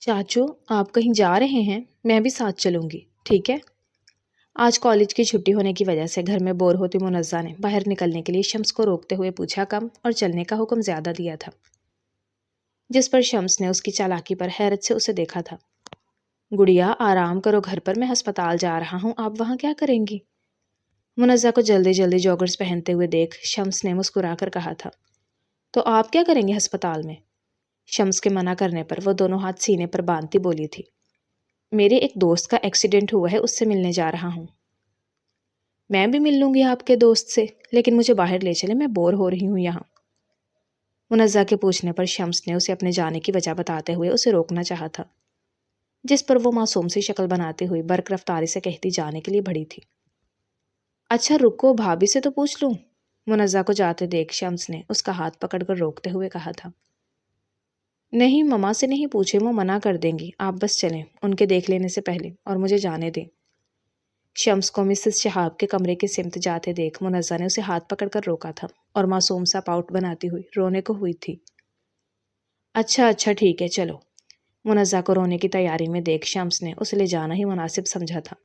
چاچو آپ کہیں جا رہے ہیں؟ میں بھی ساتھ چلوں گی، ٹھیک ہے؟ آج کالج کی چھٹی ہونے کی وجہ سے گھر میں بور ہوتی منزہ نے باہر نکلنے کے لیے شمس کو روکتے ہوئے پوچھا کم اور چلنے کا حکم زیادہ دیا تھا، جس پر شمس نے اس کی چالاکی پر حیرت سے اسے دیکھا تھا۔ گڑیا آرام کرو، گھر پر میں ہسپتال جا رہا ہوں، آپ وہاں کیا کریں گی؟ منزہ کو جلدی جلدی جوگرز پہنتے ہوئے دیکھ شمس نے مسکرا کر کہا تھا، تو آپ کیا کریں گے ہسپتال میں؟ شمس کے منع کرنے پر وہ دونوں ہاتھ سینے پر باندھتی بولی تھی، میرے ایک دوست کا ایکسیڈنٹ ہوا ہے، اس سے ملنے جا رہا ہوں۔ میں بھی مل لوں گی آپ کے دوست سے، لیکن مجھے باہر لے چلے، میں بور ہو رہی ہوں یہاں۔ منزہ کے پوچھنے پر شمس نے اسے اپنے جانے کی وجہ بتاتے ہوئے اسے روکنا چاہا تھا، جس پر وہ معصوم سی شکل بناتے ہوئے برق رفتاری سے کہتی جانے کے لیے بڑھی تھی۔ اچھا رکو، بھابھی سے تو پوچھ لوں۔ منزہ کو جاتے دیکھ شمس نے اس کا ہاتھ پکڑ کر روکتے ہوئے کہا تھا، نہیں مما سے نہیں پوچھے، وہ منع کر دیں گی، آپ بس چلیں ان کے دیکھ لینے سے پہلے اور مجھے جانے دیں۔ شمس کو مسز شہاب کے کمرے کی سمت جاتے دیکھ منزہ نے اسے ہاتھ پکڑ کر روکا تھا اور معصوم سا پاؤٹ بناتی ہوئی رونے کو ہوئی تھی۔ اچھا ٹھیک ہے چلو۔ منزہ کو رونے کی تیاری میں دیکھ شمس نے اسے لے جانا ہی مناسب سمجھا تھا۔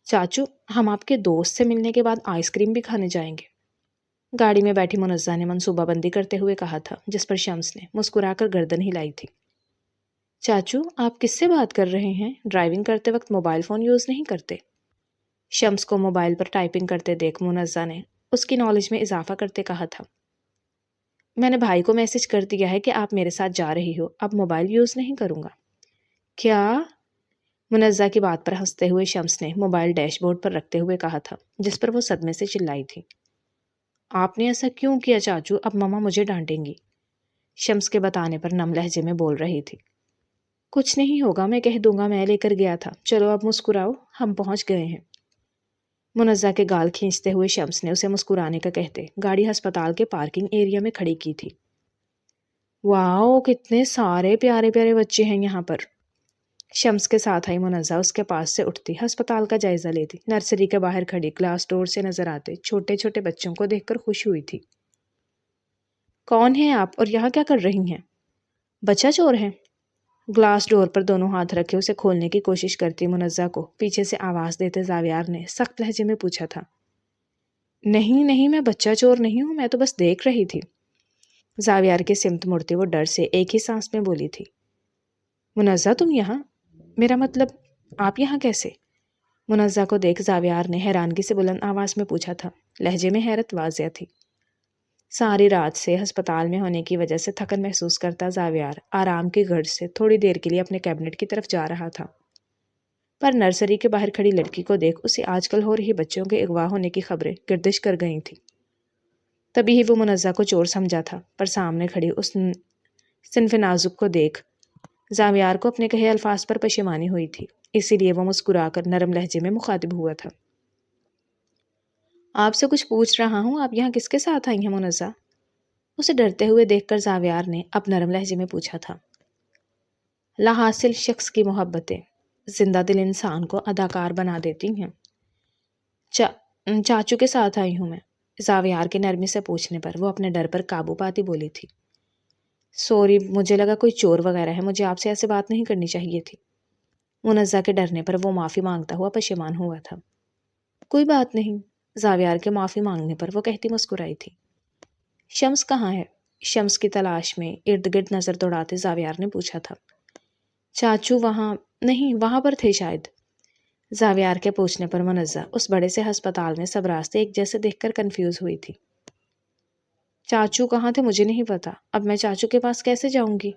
چاچو ہم آپ کے دوست سے ملنے کے بعد آئس کریم بھی کھانے جائیں گے، گاڑی میں بیٹھی منزہ نے منصوبہ بندی کرتے ہوئے کہا تھا، جس پر شمس نے مسکرا کر گردن ہلائی تھی۔ چاچو آپ کس سے بات کر رہے ہیں؟ ڈرائیونگ کرتے وقت موبائل فون یوز نہیں کرتے؟ شمس کو موبائل پر ٹائپنگ کرتے دیکھ منزہ نے اس کی نالج میں اضافہ کرتے کہا تھا، میں نے بھائی کو میسج کر دیا ہے کہ آپ میرے ساتھ جا رہی ہو، اب موبائل یوز نہیں کروں گا۔ کیا؟ منزہ کی بات پر ہنستے ہوئے شمس نے موبائل ڈیش بورڈ پر رکھتے ہوئے کہا تھا، جس پر وہ صدمے سے چلائی تھی، آپ نے ایسا کیوں کیا چاچو؟ اب مما مجھے ڈانٹیں گی۔ شمس کے بتانے پر نم لہجے میں بول رہی تھی، کچھ نہیں ہوگا، میں کہہ دوں گا میں لے کر گیا تھا، چلو اب مسکراؤ، ہم پہنچ گئے ہیں۔ منزہ کے گال کھینچتے ہوئے شمس نے اسے مسکرانے کا کہتے گاڑی ہسپتال کے پارکنگ ایریا میں کھڑی کی تھی۔ واؤ کتنے سارے پیارے پیارے بچے ہیں یہاں پر۔ شمس کے ساتھ آئی منزہ اس کے پاس سے اٹھتی ہسپتال کا جائزہ لیتی، نرسری کے باہر کھڑی گلاس ڈور سے نظر آتے چھوٹے چھوٹے بچوں کو دیکھ کر خوش ہوئی تھی۔ کون ہیں آپ اور یہاں کیا کر رہی ہیں؟ بچہ چور ہیں؟ گلاس ڈور پر دونوں ہاتھ رکھے اسے کھولنے کی کوشش کرتی منزہ کو پیچھے سے آواز دیتے زاویار نے سخت لہجے میں پوچھا تھا، نہیں میں بچہ چور نہیں ہوں، میں تو بس دیکھ رہی تھی۔ زاویار کے سمت مڑتے وہ ڈر سے ایک ہی سانس میں بولی تھی، منزہ تم یہاں؟ میرا مطلب آپ یہاں کیسے؟ منزہ کو دیکھ زاویار نے حیرانگی سے بلند آواز میں پوچھا تھا، لہجے میں حیرت واضح تھی۔ ساری رات سے ہسپتال میں ہونے کی وجہ سے تھکن محسوس کرتا زاویار آرام کی غرض سے تھوڑی دیر کے لیے اپنے کیبنٹ کی طرف جا رہا تھا، پر نرسری کے باہر کھڑی لڑکی کو دیکھ اسے آج کل ہو رہی بچوں کے اغوا ہونے کی خبریں گردش کر گئی تھی۔ تبھی ہی وہ منزہ کو چور سمجھا تھا، پر سامنے کھڑی اس صنف نازک کو دیکھ زاویار کو اپنے کہے الفاظ پر پشیمانی ہوئی تھی، اسی لیے وہ مسکرا کر نرم لہجے میں مخاطب ہوا تھا، آپ سے کچھ پوچھ رہا ہوں، آپ یہاں کس کے ساتھ آئی ہیں منزہ؟ اسے ڈرتے ہوئے دیکھ کر زاویار نے اب نرم لہجے میں پوچھا تھا۔ لا حاصل شخص کی محبتیں زندہ دل انسان کو اداکار بنا دیتی ہیں۔ چاچو کے ساتھ آئی ہوں میں۔ زاویار کے نرمی سے پوچھنے پر وہ اپنے ڈر پر قابو پاتی بولی تھی، سوری مجھے لگا کوئی چور وغیرہ ہے، مجھے آپ سے ایسے بات نہیں کرنی چاہیے تھی۔ منزہ کے ڈرنے پر وہ معافی مانگتا ہوا پشیمان ہوا تھا۔ کوئی بات نہیں، زاویار کے معافی مانگنے پر وہ کہتی مسکرائی تھی۔ شمس کہاں ہے؟ شمس کی تلاش میں ارد گرد نظر دوڑاتے زاویار نے پوچھا تھا۔ چاچو وہاں نہیں، وہاں پر تھے شاید۔ زاویار کے پوچھنے پر منزہ اس بڑے سے ہسپتال میں سب راستے ایک جیسے دیکھ کر کنفیوز ہوئی تھی۔ چاچو کہاں تھے مجھے نہیں پتا، اب میں چاچو کے پاس کیسے جاؤں گی؟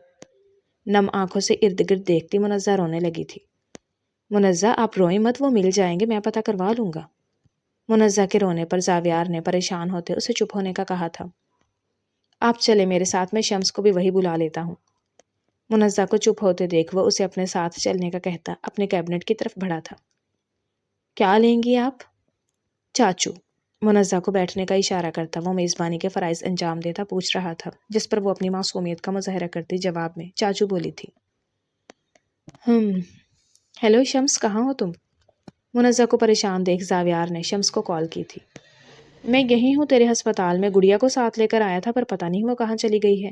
نم آنکھوں سے ارد گرد دیکھتی منزہ رونے لگی تھی۔ منزہ آپ روئیں مت، وہ مل جائیں گے، میں پتہ کروا لوں گا۔ منزہ کے رونے پر زاویار نے پریشان ہوتے اسے چپ ہونے کا کہا تھا۔ آپ چلے میرے ساتھ، میں شمس کو بھی وہی بلا لیتا ہوں۔ منزہ کو چپ ہوتے دیکھ وہ اسے اپنے ساتھ چلنے کا کہتا اپنے کیبنٹ کی طرف بڑھا تھا۔ کیا لیں گی آپ؟ چاچو۔ منزہ کو بیٹھنے کا اشارہ کرتا وہ میزبانی کے فرائض انجام دیتا پوچھ رہا تھا، جس پر وہ اپنی معصومیت کا مظاہرہ کرتی جواب میں چاچو بولی تھی۔ ہیلو شمس، کہاں ہو تم؟ منزہ کو پریشان دیکھ زاویار نے شمس کو کال کی تھی۔ میں یہی ہوں تیرے ہسپتال میں، گڑیا کو ساتھ لے کر آیا تھا پر پتہ نہیں وہ کہاں چلی گئی ہے۔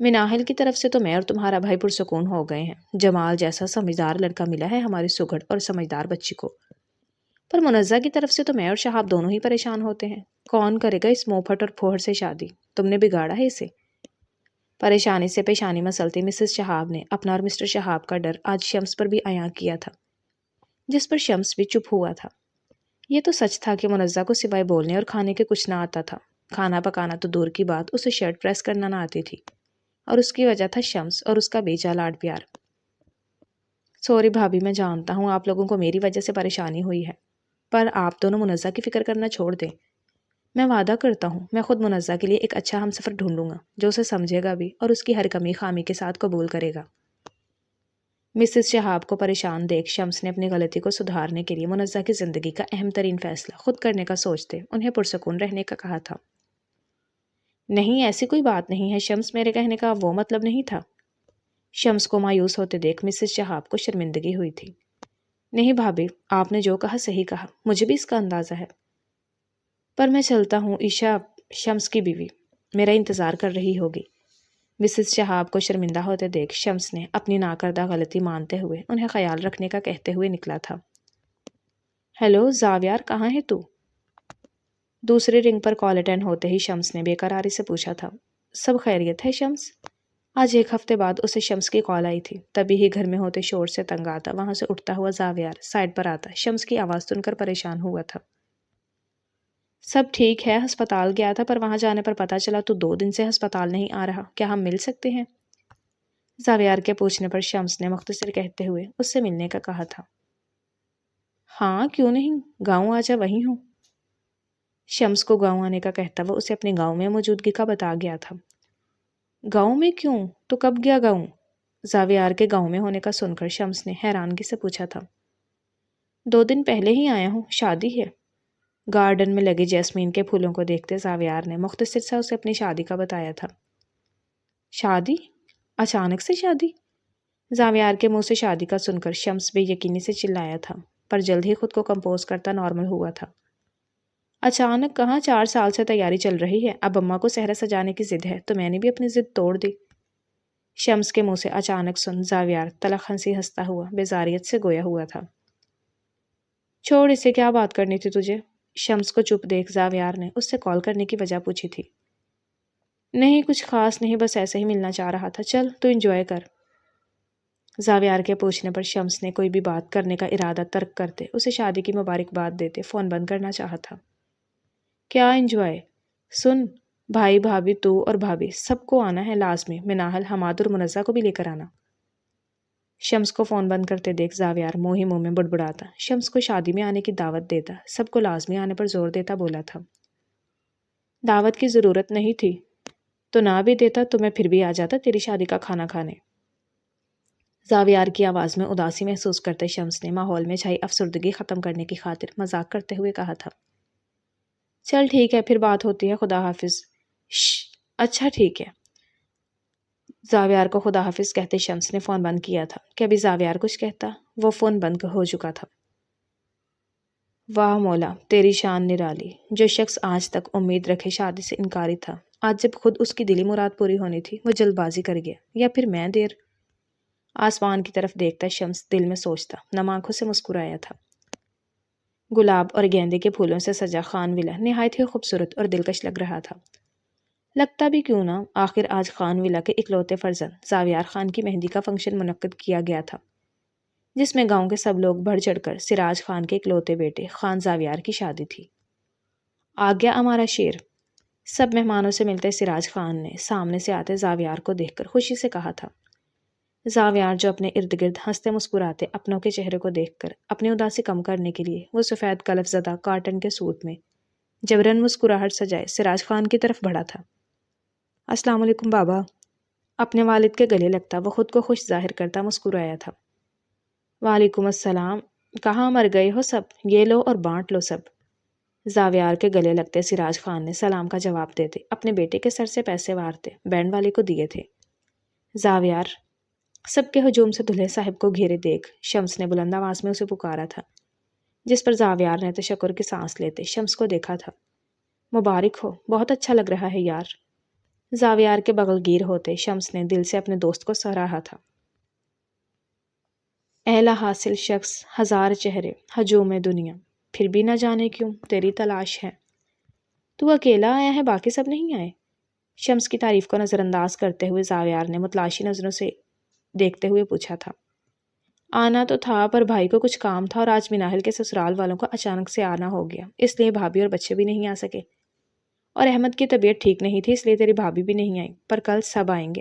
مناحل کی طرف سے تو میں اور تمہارا بھائی پرسکون ہو گئے ہیں، جمال جیسا سمجھدار لڑکا ملا ہے ہماری سگڑ اور سمجھدار بچی کو۔ پر منزہ کی طرف سے تو میں اور شہاب دونوں ہی پریشان ہوتے ہیں، کون کرے گا اس موپھٹ اور پھوہر سے شادی؟ تم نے بگاڑا ہے اسے۔ پریشانی سے پیشانی مسلتی مسز شہاب نے اپنا اور مسٹر شہاب کا ڈر آج شمس پر بھی عیاں کیا تھا، جس پر شمس بھی چپ ہوا تھا۔ یہ تو سچ تھا کہ منزہ کو سوائے بولنے اور کھانے کے کچھ نہ آتا تھا، کھانا پکانا تو دور کی بات، اسے شرٹ پریس کرنا نہ آتی تھی، اور اس کی وجہ تھا شمس اور اس کا بیچا لاڈ پیار۔ سوری بھابھی، میں جانتا ہوں آپ لوگوں کو میری وجہ سے پریشانی ہوئی ہے، پر آپ دونوں منزہ کی فکر کرنا چھوڑ دیں۔ میں وعدہ کرتا ہوں میں خود منزہ کے لیے ایک اچھا ہم سفر ڈھونڈوں گا جو اسے سمجھے گا بھی اور اس کی ہر کمی خامی کے ساتھ قبول کرے گا۔ مسز شہاب کو پریشان دیکھ شمس نے اپنی غلطی کو سدھارنے کے لیے منزہ کی زندگی کا اہم ترین فیصلہ خود کرنے کا سوچتے انہیں پرسکون رہنے کا کہا تھا۔ نہیں، ایسی کوئی بات نہیں ہے شمس، میرے کہنے کا وہ مطلب نہیں تھا۔ شمس کو مایوس ہوتے دیکھ مسز شہاب کو شرمندگی ہوئی تھی۔ نہیں بھابھی، آپ نے جو کہا صحیح کہا، مجھے بھی اس کا اندازہ ہے، پر میں چلتا ہوں، عشا شمس کی بیوی میرا انتظار کر رہی ہوگی۔ مسز شہاب کو شرمندہ ہوتے دیکھ شمس نے اپنی ناکردہ غلطی مانتے ہوئے انہیں خیال رکھنے کا کہتے ہوئے نکلا تھا۔ ہیلو زاویار، کہاں ہے تو؟ دوسرے رنگ پر کال اٹینڈ ہوتے ہی شمس نے بے قراری سے پوچھا تھا۔ سب خیریت ہے شمس؟ آج ایک ہفتے بعد اسے شمس کی کال آئی تھی، تبھی ہی گھر میں ہوتے شور سے تنگ آتا وہاں سے اٹھتا ہوا زاویار سائڈ پر آتا شمس کی آواز سن کر پریشان ہوا تھا۔ سب ٹھیک ہے، ہسپتال گیا تھا، پر وہاں جانے پر پتا چلا تو 2 دن سے ہسپتال نہیں آ رہا، کیا ہم مل سکتے ہیں؟ زاویار کے پوچھنے پر شمس نے مختصر کہتے ہوئے اس سے ملنے کا کہا تھا۔ ہاں کیوں نہیں، گاؤں آ جا، وہیں ہوں۔ شمس کو گاؤں آنے کا کہتا وہ اسے اپنے گاؤں میں موجودگی کا بتا گیا تھا۔ گاؤں میں کیوں؟ تو کب گیا گاؤں؟ زاویار کے گاؤں میں ہونے کا سن کر شمس نے حیرانگی سے پوچھا تھا۔ 2 دن پہلے ہی آیا ہوں، شادی ہے۔ گارڈن میں لگے جیسمین کے پھولوں کو دیکھتے زاویار نے مختصر سا اسے اپنی شادی کا بتایا تھا۔ شادی؟ اچانک سے شادی؟ زاویار کے منہ سے شادی کا سن کر شمس بے یقینی سے چلایا تھا، پر جلد ہی خود کو کمپوز کرتا نارمل ہوا تھا۔ اچانک کہاں، 4 سال سے تیاری چل رہی ہے، اب اماں کو صحرا سجانے کی ضد ہے تو میں نے بھی اپنی ضد توڑ دی۔ شمس کے منہ سے اچانک سن زاویار تلخ ہنسی ہنستا ہوا بیزاریت سے گویا ہوا تھا۔ چھوڑ اسے، کیا بات کرنی تھی تجھے؟ شمس کو چپ دیکھ زاویار نے اس سے کال کرنے کی وجہ پوچھی تھی۔ نہیں کچھ خاص نہیں، بس ایسے ہی ملنا چاہ رہا تھا، چل تو انجوائے کر۔ زاویار کے پوچھنے پر شمس نے کوئی بھی بات کرنے کا ارادہ ترک کرتے اسے شادی کی مبارکباد دیتے فون بند کرنا چاہا تھا۔ کیا انجوائے؟ سن، بھائی بھابھی تو اور بھابھی سب کو آنا ہے لازمی، مناحل حماد اور منزہ کو بھی لے کر آنا۔ شمس کو فون بند کرتے دیکھ زاویار منہ ہی منہ میں بڑبڑاتا شمس کو شادی میں آنے کی دعوت دیتا، سب کو لازمی آنے پر زور دیتا بولا تھا۔ دعوت کی ضرورت نہیں تھی تو نہ بھی دیتا تو میں پھر بھی آ جاتا تیری شادی کا کھانا کھانے۔ زاویار کی آواز میں اداسی محسوس کرتے شمس نے ماحول میں چھائی افسردگی ختم کرنے کی خاطر مذاق کرتے ہوئے کہا تھا۔ چل ٹھیک ہے، پھر بات ہوتی ہے، خدا حافظ۔ اچھا ٹھیک ہے۔ زاویار کو خدا حافظ کہتے شمس نے فون بند کیا تھا کہ ابھی زاویار کچھ کہتا وہ فون بند ہو چکا تھا۔ واہ مولا، تیری شان نرالی، جو شخص آج تک امید رکھے شادی سے انکاری تھا، آج جب خود اس کی دلی مراد پوری ہونی تھی وہ جلد بازی کر گیا، یا پھر میں دیر؟ آسمان کی طرف دیکھتا شمس دل میں سوچتا نم آنکھوں سے مسکرایا تھا۔ گلاب اور گیندے کے پھولوں سے سجا خان ولا نہایت ہی خوبصورت اور دلکش لگ رہا تھا۔ لگتا بھی کیوں نہ، آخر آج خان ولا کے اکلوتے فرزند زاویار خان کی مہندی کا فنکشن منعقد کیا گیا تھا، جس میں گاؤں کے سب لوگ بڑھ چڑھ کر سراج خان کے اکلوتے بیٹے خان زاویار کی شادی تھی۔ آ گیا ہمارا شیر، سب مہمانوں سے ملتے سراج خان نے سامنے سے آتے زاویار کو دیکھ کر خوشی سے کہا تھا۔ زاویار جو اپنے ارد گرد ہنستے مسکراتے اپنوں کے چہرے کو دیکھ کر اپنی اداسی کم کرنے کے لیے وہ سفید کلف زدہ کاٹن کے سوٹ میں جبرن مسکراہٹ سجائے سراج خان کی طرف بڑھا تھا۔ السلام علیکم بابا، اپنے والد کے گلے لگتا وہ خود کو خوش ظاہر کرتا مسکرایا تھا۔ وعلیکم السلام، کہاں مر گئے ہو سب، یہ لو اور بانٹ لو سب۔ زاویار کے گلے لگتے سراج خان نے سلام کا جواب دیتے اپنے بیٹے کے سر سے پیسے وارتے بینڈ والے کو دیے تھے۔ زاویار، سب کے ہجوم سے دلہے صاحب کو گھیرے دیکھ شمس نے بلند آواز میں اسے پکارا تھا، جس پر زاویار نے تشکر کی سانس لیتے شمس کو دیکھا تھا۔ مبارک ہو، بہت اچھا لگ رہا ہے یار۔ زاویار کے بغل گیر ہوتے شمس نے دل سے اپنے دوست کو سراہا تھا۔ اعلیٰ حاصل شخص، ہزار چہرے، ہجوم دنیا، پھر بھی نہ جانے کیوں تیری تلاش ہے۔ تو اکیلا آیا ہے، باقی سب نہیں آئے؟ شمس کی تعریف کو نظر انداز کرتے ہوئے زاویار نے متلاشی نظروں سے دیکھتے ہوئے پوچھا تھا۔ آنا تو تھا، پر بھائی کو کچھ کام تھا اور آج مناہل کے سسرال والوں کو اچانک سے آنا ہو گیا، اس لیے بھابھی اور بچے بھی نہیں آ سکے، اور احمد کی طبیعت ٹھیک نہیں تھی، اس لیے تیری بھابھی بھی نہیں آئی، پر کل سب آئیں گے۔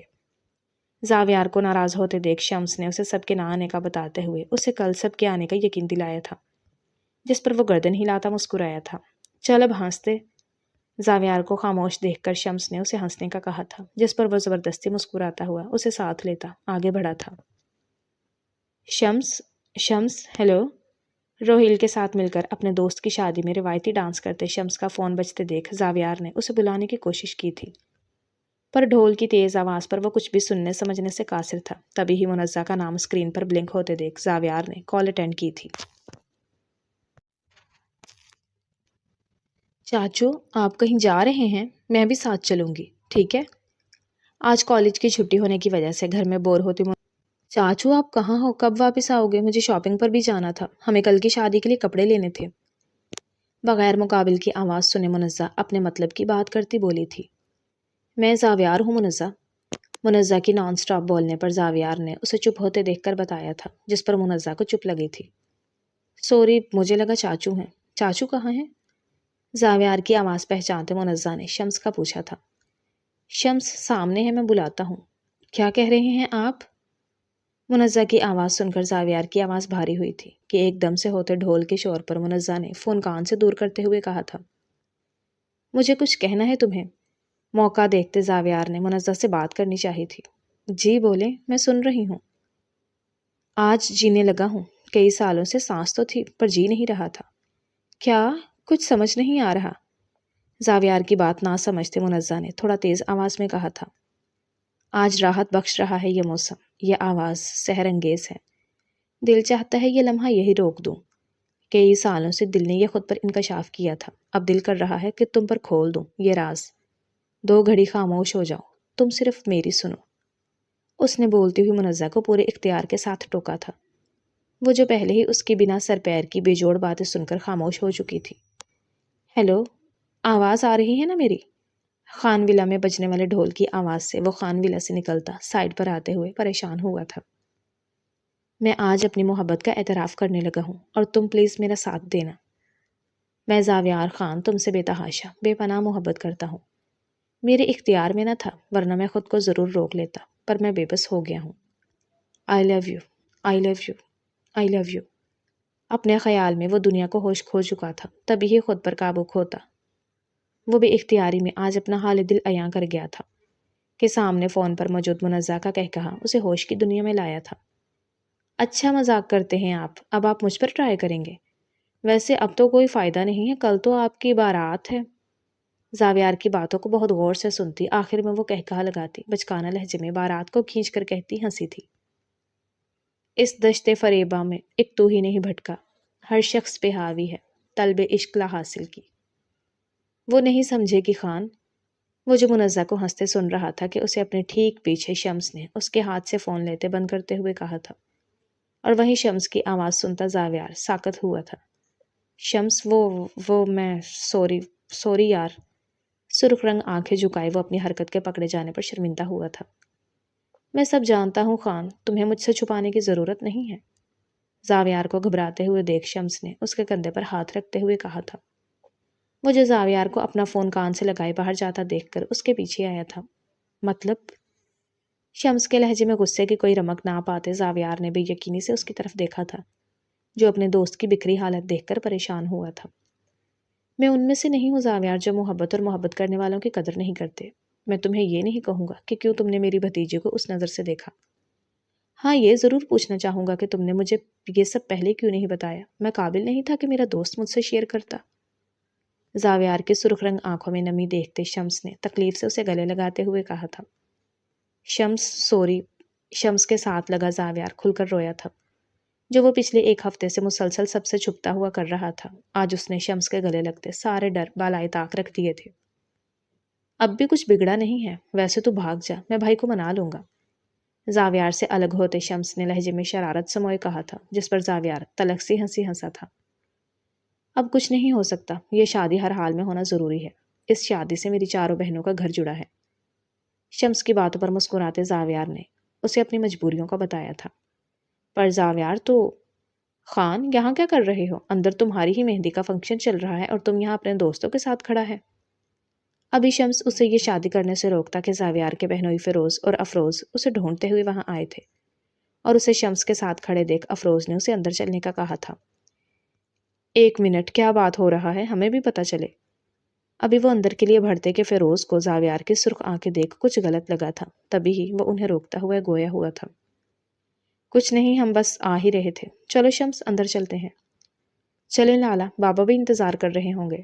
زاویار کو ناراض ہوتے دیکھ شمس نے اسے سب کے نہ آنے کا بتاتے ہوئے اسے کل سب کے آنے کا یقین دلایا تھا، جس پر وہ گردن ہلاتا مسکرایا تھا۔ چل اب ہنستے۔ زاویار کو خاموش دیکھ کر شمس نے اسے ہنسنے کا کہا تھا، جس پر وہ زبردستی مسکراتا ہوا اسے ساتھ لیتا آگے بڑھا تھا۔ شمس ہیلو۔ روہیل کے ساتھ مل کر اپنے دوست کی شادی میں روایتی ڈانس کرتے شمس کا فون بجتے دیکھ زاویار نے اسے بلانے کی کوشش کی تھی، پر ڈھول کی تیز آواز پر وہ کچھ بھی سننے سمجھنے سے قاصر تھا۔ تبھی ہی منزہ کا نام اسکرین پر بلنک ہوتے دیکھ زاویار نے کال اٹینڈ کی تھی۔ چاچو، آپ کہیں جا رہے ہیں؟ میں بھی ساتھ چلوں گی، ٹھیک ہے؟ آج کالج کی چھٹی ہونے کی وجہ سے گھر میں بور ہوتی چاچو آپ کہاں ہو؟ کب واپس آؤ گے؟ مجھے شاپنگ پر بھی جانا تھا، ہمیں کل کی شادی کے لیے کپڑے لینے تھے۔ بغیر مقابل کی آواز سنے منزہ اپنے مطلب کی بات کرتی بولی تھی۔ میں زاویار ہوں منزہ کی نان سٹاپ بولنے پر زاویار نے اسے چپ ہوتے دیکھ کر بتایا تھا، جس پر منزہ کو چپ لگی تھی۔ سوری، مجھے لگا چاچو ہیں۔ چاچو کہاں ہیں؟ زاویار کی آواز پہچانتے منزہ نے شمس کا پوچھا تھا۔ شمس سامنے ہے، میں بلاتا ہوں۔ کیا کہہ رہے ہیں آپ؟ منزہ کی آواز سن کر زاویار کی آواز بھاری ہوئی تھی کہ ایک دم سے ہوتے ڈھول کے شور پر منزہ نے فون کان سے دور کرتے ہوئے کہا تھا، مجھے کچھ کہنا ہے تمہیں۔ موقع دیکھتے زاویار نے منزہ سے بات کرنی چاہی تھی۔ جی بولیں، میں سن رہی ہوں۔ آج جینے لگا ہوں، کئی سالوں سے سانس تو تھی پر جی نہیں رہا تھا۔ کیا؟ کچھ سمجھ نہیں آ رہا۔ زاویار کی بات نہ سمجھتے منزہ نے تھوڑا تیز آواز میں کہا تھا، آج راحت بخش رہا ہے یہ موسم، یہ آواز سحر انگیز ہے، دل چاہتا ہے یہ لمحہ یہی روک دوں۔ کئی سالوں سے دل نے یہ خود پر انکشاف کیا تھا، اب دل کر رہا ہے کہ تم پر کھول دوں یہ راز۔ دو گھڑی خاموش ہو جاؤ، تم صرف میری سنو۔ اس نے بولتی ہوئی منزہ کو پورے اختیار کے ساتھ ٹوکا تھا، وہ جو پہلے ہی اس کی بنا سر پیر کی بے جوڑ باتیں سن کر خاموش ہو چکی تھی۔ ہیلو، آواز آ رہی ہے نا میری؟ خان ولا میں بجنے والے ڈھول کی آواز سے وہ خان ولا سے نکلتا سائڈ پر آتے ہوئے پریشان ہوا تھا۔ میں آج اپنی محبت کا اعتراف کرنے لگا ہوں اور تم پلیز میرا ساتھ دینا۔ میں زاویار خان تم سے بے تحاشا بے پناہ محبت کرتا ہوں، میرے اختیار میں نہ تھا ورنہ میں خود کو ضرور روک لیتا، پر میں بے بس ہو گیا ہوں۔ I love you, I love you, I love you. اپنے خیال میں وہ دنیا کو ہوش کھو چکا تھا، تبھی ہی خود پر قابو کھوتا وہ بے اختیاری میں آج اپنا حال دل عیاں کر گیا تھا کہ سامنے فون پر موجود منزہ کا کہا اسے ہوش کی دنیا میں لایا تھا۔ اچھا مذاق کرتے ہیں آپ، اب آپ مجھ پر ٹرائی کریں گے؟ ویسے اب تو کوئی فائدہ نہیں ہے، کل تو آپ کی بارات ہے۔ زاویار کی باتوں کو بہت غور سے سنتی، آخر میں وہ کہا لگاتی بچکانہ لہجے میں بارات کو کھینچ کر کہتی ہنسی تھی، اس دشت فریبا میں ایک تو ہی نہیں بھٹکا، ہر شخص پہ حاوی ہے طلب عشق لا حاصل کی۔ وہ نہیں سمجھے کہ خان، وہ جو منزہ کو ہنستے سن رہا تھا کہ اسے اپنے ٹھیک پیچھے شمس نے اس کے ہاتھ سے فون لیتے بند کرتے ہوئے کہا تھا، اور وہیں شمس کی آواز سنتا زاویار ساکت ہوا تھا۔ شمس وہ میں سوری یار۔ سرخ رنگ آنکھیں جھکائے وہ اپنی حرکت کے پکڑے جانے پر شرمندہ ہوا تھا۔ میں سب جانتا ہوں خان، تمہیں مجھ سے چھپانے کی ضرورت نہیں ہے۔ زاویار کو گھبراتے ہوئے دیکھ شمس نے اس کے کندھے پر ہاتھ رکھتے ہوئے کہا تھا۔ وہ جو زاویار کو اپنا فون کان سے لگائے باہر جاتا دیکھ کر اس کے پیچھے آیا تھا۔ مطلب؟ شمس کے لہجے میں غصے کی کوئی رمق نہ پاتے زاویار نے بے یقینی سے اس کی طرف دیکھا تھا، جو اپنے دوست کی بکھری حالت دیکھ کر پریشان ہوا تھا۔ میں ان میں سے نہیں ہوں زاویار جو محبت اور محبت کرنے والوں کی قدر نہیں کرتے۔ میں تمہیں یہ نہیں کہوں گا کہ کیوں تم نے میری بھتیجی کو اس نظر سے دیکھا۔ ہاں، یہ ضرور پوچھنا چاہوں گا کہ تم نے مجھے یہ سب پہلے کیوں نہیں بتایا؟ میں قابل نہیں تھا کہ میرا دوست مجھ سے شیئر کرتا؟ زاویار کے سرخ رنگ آنکھوں میں نمی دیکھتے شمس نے تکلیف سے اسے گلے لگاتے ہوئے کہا تھا۔ شمس سوری۔ شمس کے ساتھ لگا زاویار کھل کر رویا تھا، جو وہ پچھلے ایک ہفتے سے مسلسل سب سے چھپتا ہوا کر رہا تھا۔ آج اس نے شمس کے گلے لگتے سارے ڈر بالائے طاق رکھ دیے تھے۔ اب بھی کچھ بگڑا نہیں ہے، ویسے تو بھاگ جا، میں بھائی کو منا لوں گا۔ زاویار سے الگ ہوتے شمس نے لہجے میں شرارت سموئے کہا تھا، جس پر زاویار تلخ سی ہنسی ہنسا تھا۔ اب کچھ نہیں ہو سکتا، یہ شادی ہر حال میں ہونا ضروری ہے، اس شادی سے میری چاروں بہنوں کا گھر جڑا ہے۔ شمس کی باتوں پر مسکراتے زاویار نے اسے اپنی مجبوریوں کا بتایا تھا۔ پر زاویار تو خان یہاں کیا کر رہے ہو؟ اندر تمہاری ہی مہندی کا فنکشن چل رہا ہے اور تم یہاں اپنے دوستوں کے ساتھ کھڑا ہے۔ ابھی شمس اسے یہ شادی کرنے سے روکتا کہ زاویار کے بہنوئی فیروز اور افروز اسے ڈھونڈتے ہوئے وہاں آئے تھے، اور اسے شمس کے ساتھ کھڑے دیکھ افروز نے اسے اندر چلنے کا کہا تھا۔ ایک منٹ، کیا بات ہو رہا ہے؟ ہمیں بھی پتہ چلے۔ ابھی وہ اندر کے لیے بڑھتے کہ فیروز کو زاویار کی سرخ آنکھیں دیکھ کچھ غلط لگا تھا، تبھی ہی وہ انہیں روکتا ہوا گویا ہوا تھا۔ کچھ نہیں، ہم بس آ ہی رہے تھے، چلو شمس اندر چلتے ہیں۔ چلیں لالا، بابا بھی انتظار کر رہے ہوں گے۔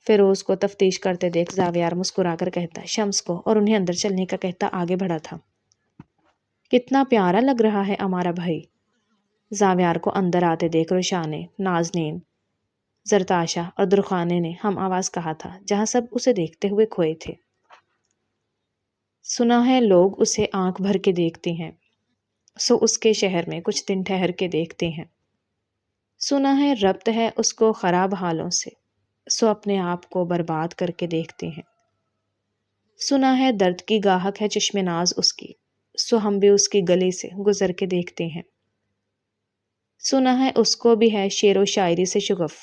فیروز کو تفتیش کرتے دیکھ زاویار مسکرا کر کہتا شمس کو اور انہیں اندر چلنے کا کہتا آگے بڑھا تھا۔ کتنا پیارا لگ رہا ہے ہمارا بھائی۔ زاویار کو اندر آتے دیکھ رشانے، نازنین، زرتاشا اور درخانے نے ہم آواز کہا تھا، جہاں سب اسے دیکھتے ہوئے کھوئے تھے۔ سنا ہے لوگ اسے آنکھ بھر کے دیکھتے ہیں، سو اس کے شہر میں کچھ دن ٹھہر کے دیکھتے ہیں۔ سنا ہے ربط ہے اس کو خراب حالوں سے، سو اپنے آپ کو برباد کر کے دیکھتے ہیں۔ سنا ہے درد کی گاہک ہے چشم ناز اس کی، سو ہم بھی اس کی گلی سے گزر کے دیکھتے ہیں۔ سنا ہے اس کو بھی ہے شعر و شاعری سے شغف،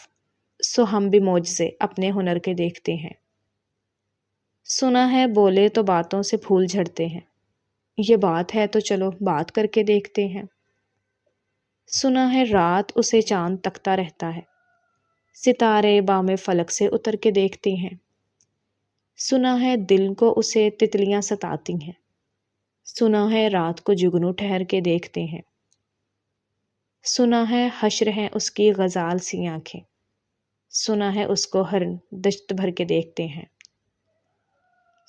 سو ہم بھی معجزے اپنے ہنر کے دیکھتے ہیں۔ سنا ہے بولے تو باتوں سے پھول جھڑتے ہیں، یہ بات ہے تو چلو بات کر کے دیکھتے ہیں۔ سنا ہے رات اسے چاند تکتا رہتا ہے، ستارے بام فلک سے اتر کے دیکھتے ہیں۔ سنا ہے دل کو اسے تتلیاں ستاتی ہیں، سنا ہے رات کو جگنو ٹھہر کے دیکھتے ہیں۔ سنا ہے حشر ہے اس کی غزال سی آنکھیں، سنا ہے اس کو ہرن دشت بھر کے دیکھتے ہیں۔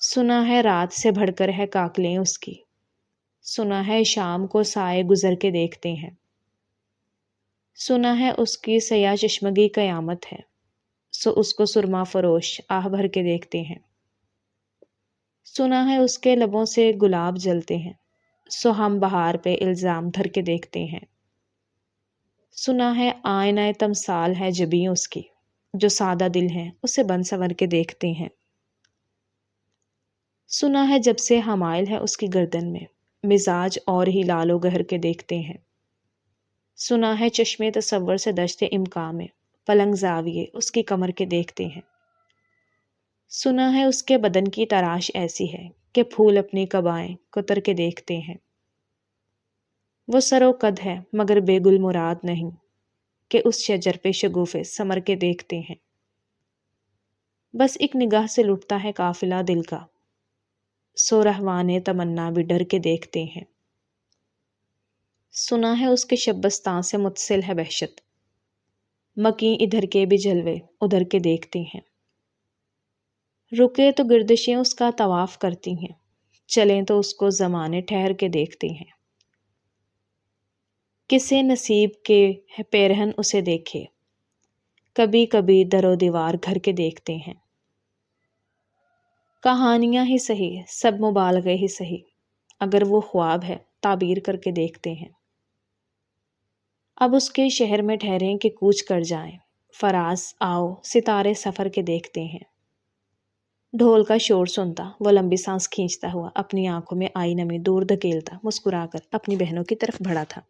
سنا ہے رات سے بڑھ کر ہے کاکلیں اس کی، سنا ہے شام کو سائے گزر کے دیکھتے ہیں۔ سنا ہے اس کی سیاہ چشمگی قیامت ہے، سو اس کو سرما فروش آہ بھر کے دیکھتے ہیں۔ سنا ہے اس کے لبوں سے گلاب جلتے ہیں، سو ہم بہار پہ الزام دھر کے دیکھتے ہیں۔ سنا ہے آئینہ تمثال ہے جبیں اس کی، جو سادہ دل ہیں اسے بن سنور کے دیکھتے ہیں۔ سنا ہے جب سے حمائل ہے اس کی گردن میں، مزاج اور ہی لال و گہر کے دیکھتے ہیں۔ سنا ہے چشمے تصور سے دشت امکان میں پلنگ زاویے اس کی کمر کے دیکھتے ہیں۔ سنا ہے اس کے بدن کی تراش ایسی ہے کہ پھول اپنی قبائیں کتر کے دیکھتے ہیں۔ وہ سر و قد ہے مگر بے گل مراد نہیں، کہ اس شجر پہ شگوفے سمر کے دیکھتے ہیں۔ بس ایک نگاہ سے لٹتا ہے قافلہ دل کا، سو رہوانے تمنا بھی ڈر کے دیکھتے ہیں۔ سنا ہے اس کے شبستان سے متصل ہے وحشت، مکیں ادھر کے بھی جلوے ادھر کے دیکھتے ہیں۔ رکے تو گردشیں اس کا طواف کرتی ہیں، چلیں تو اس کو زمانے ٹھہر کے دیکھتے ہیں۔ کسے نصیب کے ہے پیرہن اسے دیکھے، کبھی کبھی در و دیوار گھر کے دیکھتے ہیں۔ کہانیاں ہی سہی، سب مبالغے ہی سہی، اگر وہ خواب ہے تعبیر کر کے دیکھتے ہیں۔ اب اس کے شہر میں ٹھہریں کہ کوچ کر جائیں، فراز آؤ ستارے سفر کے دیکھتے ہیں۔ ڈھول کا شور سنتا وہ لمبی سانس کھینچتا ہوا اپنی آنکھوں میں آئی نمی دور دھکیلتا مسکرا کر اپنی بہنوں کی طرف بڑھا تھا۔